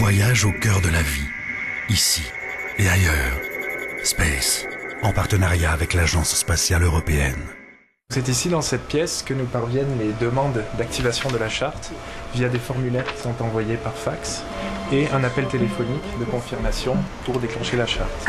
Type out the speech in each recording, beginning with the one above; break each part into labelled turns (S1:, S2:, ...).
S1: voyage au cœur de la vie, ici et ailleurs. Space, en partenariat avec l'Agence spatiale européenne.
S2: C'est ici, dans cette pièce, que nous parviennent les demandes d'activation de la charte via des formulaires qui sont envoyés par fax et un appel téléphonique de confirmation pour déclencher la charte.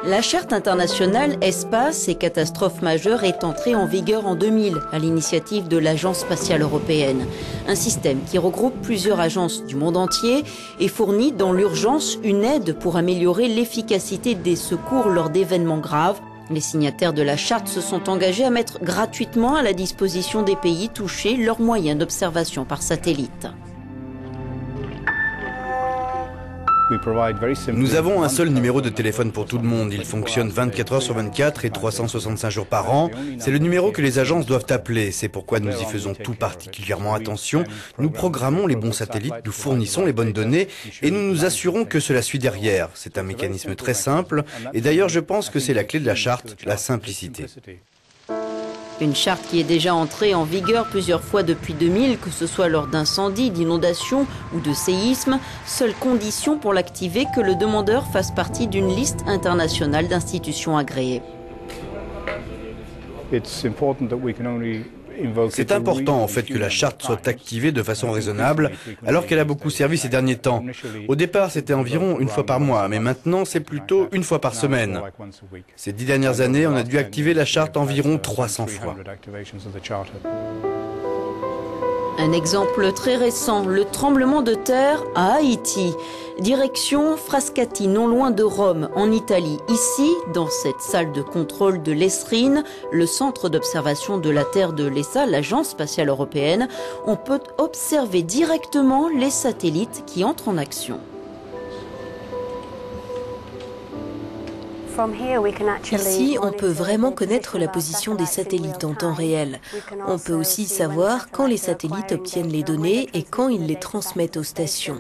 S3: La Charte internationale Espace et catastrophes majeures est entrée en vigueur en 2000 à l'initiative de l'Agence spatiale européenne. Un système qui regroupe plusieurs agences du monde entier et fournit dans l'urgence une aide pour améliorer l'efficacité des secours lors d'événements graves. Les signataires de la charte se sont engagés à mettre gratuitement à la disposition des pays touchés leurs moyens d'observation par satellite.
S4: Nous avons un seul numéro de téléphone pour tout le monde. Il fonctionne 24 heures sur 24 et 365 jours par an. C'est le numéro que les agences doivent appeler. C'est pourquoi nous y faisons tout particulièrement attention. Nous programmons les bons satellites, nous fournissons les bonnes données et nous nous assurons que cela suit derrière. C'est un mécanisme très simple et d'ailleurs je pense que c'est la clé de la charte, la simplicité.
S3: Une charte qui est déjà entrée en vigueur plusieurs fois depuis 2000, que ce soit lors d'incendies, d'inondations ou de séismes. Seule condition pour l'activer que le demandeur fasse partie d'une liste internationale d'institutions agréées.
S4: C'est important en fait que la charte soit activée de façon raisonnable alors qu'elle a beaucoup servi ces derniers temps. Au départ c'était environ une fois par mois mais maintenant c'est plutôt une fois par semaine. Ces 10 dernières années on a dû activer la charte environ 300 fois.
S3: Un exemple très récent, le tremblement de terre à Haïti. Direction Frascati, non loin de Rome, en Italie. Ici, dans cette salle de contrôle de l'ESRIN, le centre d'observation de la Terre de l'ESA, l'Agence spatiale européenne, on peut observer directement les satellites qui entrent en action.
S5: Ici, on peut vraiment connaître la position des satellites en temps réel. On peut aussi savoir quand les satellites obtiennent les données et quand ils les transmettent aux stations.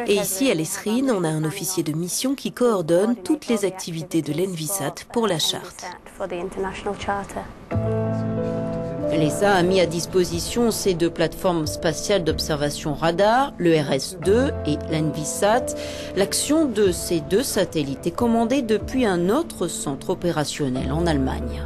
S5: Et ici, à l'ESRIN, on a un officier de mission qui coordonne toutes les activités de l'Envisat pour la charte.
S3: L'ESA a mis à disposition ces deux plateformes spatiales d'observation radar, le RS2 et l'Envisat. L'action de ces deux satellites est commandée depuis un autre centre opérationnel en Allemagne.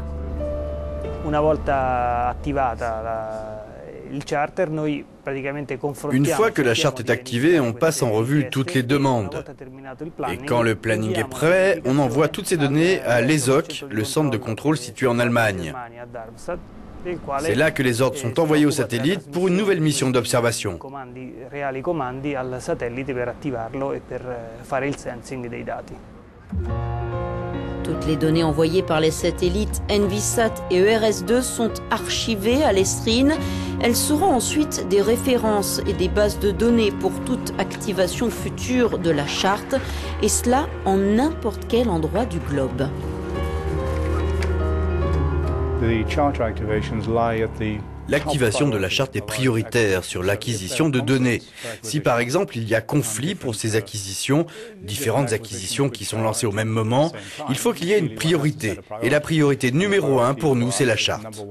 S4: Une fois que la charte est activée, on passe en revue toutes les demandes. Et quand le planning est prêt, on envoie toutes ces données à l'ESOC, le centre de contrôle situé en Allemagne. C'est là que les ordres sont envoyés au satellite pour une nouvelle mission d'observation.
S3: Toutes les données envoyées par les satellites Envisat et ERS2 sont archivées à l'ESRIN. Elles seront ensuite des références et des bases de données pour toute activation future de la charte, et cela en n'importe quel endroit du globe.
S4: L'activation de la charte est prioritaire sur l'acquisition de données. Si par exemple il y a conflit pour ces acquisitions, différentes acquisitions qui sont lancées au même moment, il faut qu'il y ait une priorité. Et la priorité numéro 1 pour nous, c'est la charte.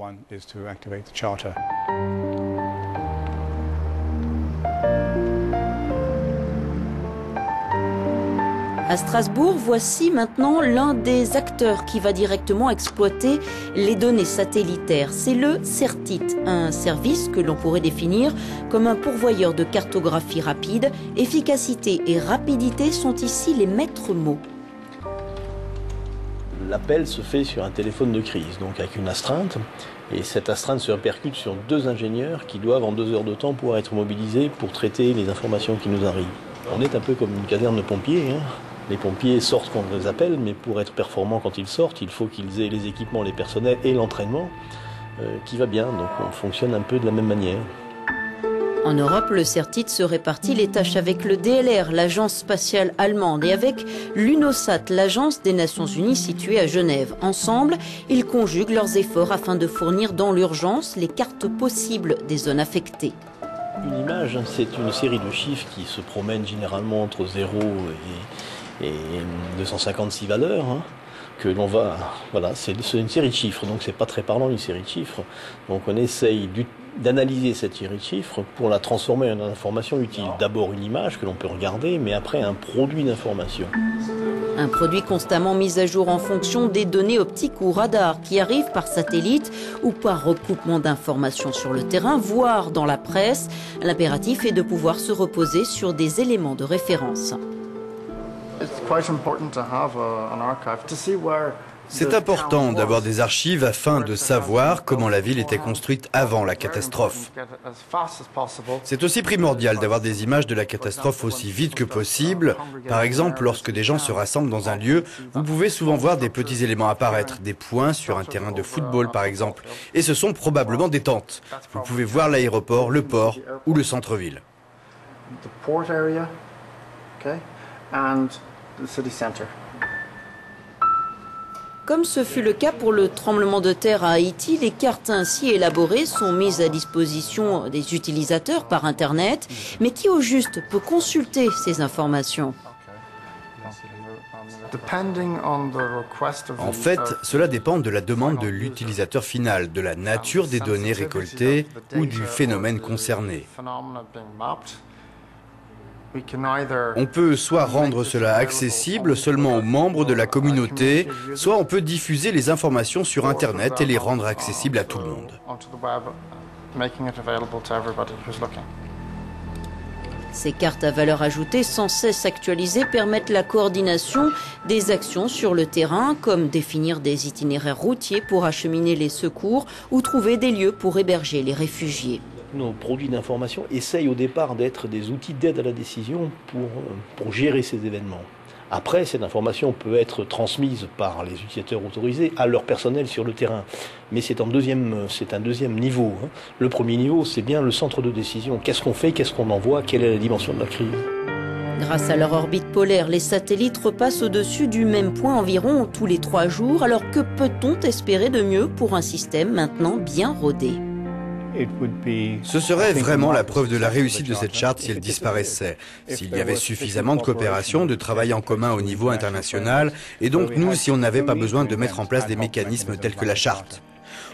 S3: À Strasbourg, voici maintenant l'un des acteurs qui va directement exploiter les données satellitaires. C'est le CERTIT, un service que l'on pourrait définir comme un pourvoyeur de cartographie rapide. Efficacité et rapidité sont ici les maîtres mots.
S6: L'appel se fait sur un téléphone de crise, donc avec une astreinte. Et cette astreinte se répercute sur 2 ingénieurs qui doivent en 2 heures de temps pouvoir être mobilisés pour traiter les informations qui nous arrivent. On est un peu comme une caserne de pompiers, hein. Les pompiers sortent quand on les appelle, mais pour être performants quand ils sortent, il faut qu'ils aient les équipements, les personnels et l'entraînement qui va bien. Donc on fonctionne un peu de la même manière.
S3: En Europe, le CERTIT se répartit les tâches avec le DLR, l'agence spatiale allemande, et avec l'UNOSAT, l'agence des Nations Unies située à Genève. Ensemble, ils conjuguent leurs efforts afin de fournir dans l'urgence les cartes possibles des zones affectées.
S6: Une image, c'est une série de chiffres qui se promènent généralement entre 0 et 256 valeurs, hein, que l'on va... Voilà, c'est une série de chiffres, donc c'est pas très parlant une série de chiffres. Donc on essaye d'analyser cette série de chiffres pour la transformer en information utile. D'abord une image que l'on peut regarder, mais après un produit d'information.
S3: Un produit constamment mis à jour en fonction des données optiques ou radars qui arrivent par satellite ou par recoupement d'informations sur le terrain, voire dans la presse. L'impératif est de pouvoir se reposer sur des éléments de référence.
S4: C'est important d'avoir des archives afin de savoir comment la ville était construite avant la catastrophe. C'est aussi primordial d'avoir des images de la catastrophe aussi vite que possible. Par exemple, lorsque des gens se rassemblent dans un lieu, vous pouvez souvent voir des petits éléments apparaître, des points sur un terrain de football par exemple. Et ce sont probablement des tentes. Vous pouvez voir l'aéroport, le port ou le centre-ville.
S3: Comme ce fut le cas pour le tremblement de terre à Haïti, les cartes ainsi élaborées sont mises à disposition des utilisateurs par Internet. Mais qui au juste peut consulter ces informations ?
S4: En fait, cela dépend de la demande de l'utilisateur final, de la nature des données récoltées ou du phénomène concerné. On peut soit rendre cela accessible seulement aux membres de la communauté, soit on peut diffuser les informations sur Internet et les rendre accessibles à tout le monde.
S3: Ces cartes à valeur ajoutée sans cesse actualisées permettent la coordination des actions sur le terrain, comme définir des itinéraires routiers pour acheminer les secours ou trouver des lieux pour héberger les réfugiés.
S6: Nos produits d'information essayent au départ d'être des outils d'aide à la décision pour gérer ces événements. Après, cette information peut être transmise par les utilisateurs autorisés à leur personnel sur le terrain. Mais c'est un deuxième niveau. Le premier niveau, c'est bien le centre de décision. Qu'est-ce qu'on fait, qu'est-ce qu'on envoie, quelle est la dimension de la crise ?
S3: Grâce à leur orbite polaire, les satellites repassent au-dessus du même point environ tous les 3 jours. Alors que peut-on espérer de mieux pour un système maintenant bien rodé ?
S4: Ce serait vraiment la preuve de la réussite de cette charte si elle disparaissait, s'il y avait suffisamment de coopération, de travail en commun au niveau international, et donc nous, si on n'avait pas besoin de mettre en place des mécanismes tels que la charte.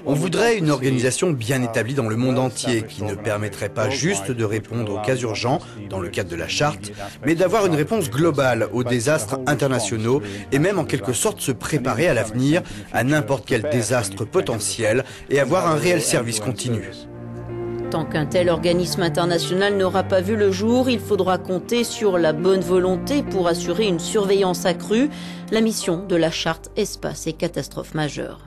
S4: On voudrait une organisation bien établie dans le monde entier qui ne permettrait pas juste de répondre aux cas urgents dans le cadre de la charte, mais d'avoir une réponse globale aux désastres internationaux et même en quelque sorte se préparer à l'avenir à n'importe quel désastre potentiel et avoir un réel service continu.
S3: Tant qu'un tel organisme international n'aura pas vu le jour, il faudra compter sur la bonne volonté pour assurer une surveillance accrue, la mission de la charte Espace et catastrophes majeures.